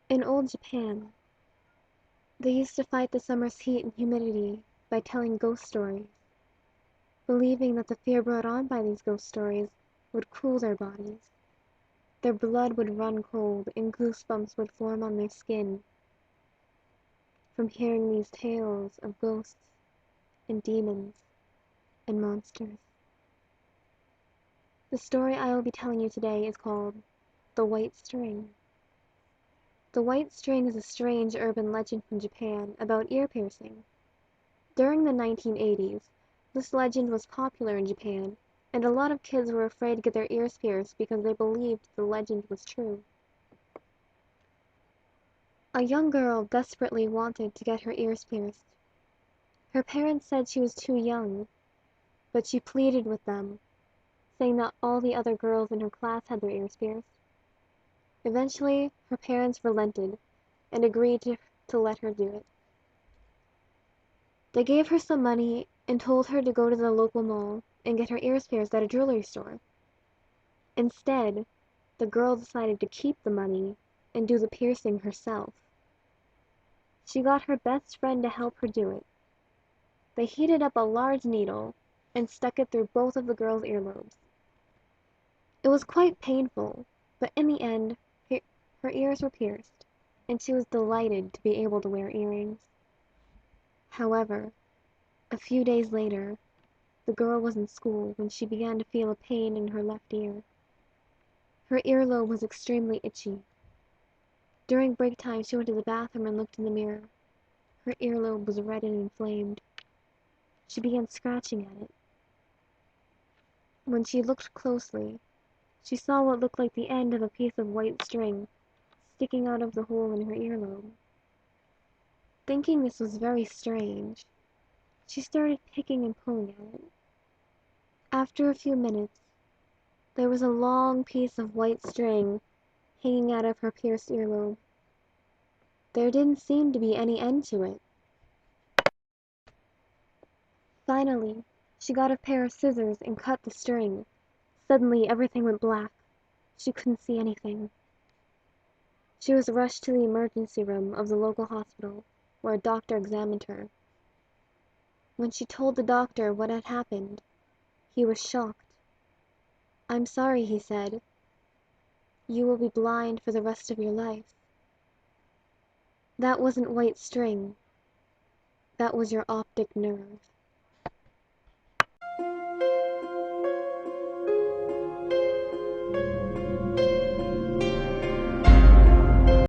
In old Japan, they used to fight the summer's heat and humidity by telling ghost stories, believing that the fear brought on by these ghost stories would cool their bodies. Their blood would run cold and goosebumps would form on their skin from hearing these tales of ghosts and demons and monsters. The story I will be telling you today is called The White String. The white string is a strange urban legend from Japan about ear piercing. During the 1980s, this legend was popular in Japan, and a lot of kids were afraid to get their ears pierced because they believed the legend was true. A young girl desperately wanted to get her ears pierced. Her parents said she was too young, but she pleaded with them, saying that all the other girls in her class had their ears pierced. Eventually, her parents relented and agreed to let her do it. They gave her some money and told her to go to the local mall and get her ears pierced at a jewelry store. Instead, the girl decided to keep the money and do the piercing herself. She got her best friend to help her do it. They heated up a large needle and stuck it through both of the girl's earlobes. It was quite painful, but in the end, her ears were pierced, and she was delighted to be able to wear earrings. However, a few days later, the girl was in school when she began to feel a pain in her left ear. Her earlobe was extremely itchy. During break time, she went to the bathroom and looked in the mirror. Her earlobe was red and inflamed. She began scratching at it. When she looked closely, she saw what looked like the end of a piece of white string sticking out of the hole in her earlobe. Thinking this was very strange, she started picking and pulling at it. After a few minutes, there was a long piece of white string hanging out of her pierced earlobe. There didn't seem to be any end to it. Finally, she got a pair of scissors and cut the string. Suddenly, everything went black. She couldn't see anything. She was rushed to the emergency room of the local hospital, where a doctor examined her. When she told the doctor what had happened, he was shocked. "I'm sorry," he said. "You will be blind for the rest of your life. That wasn't white string. That was your optic nerve."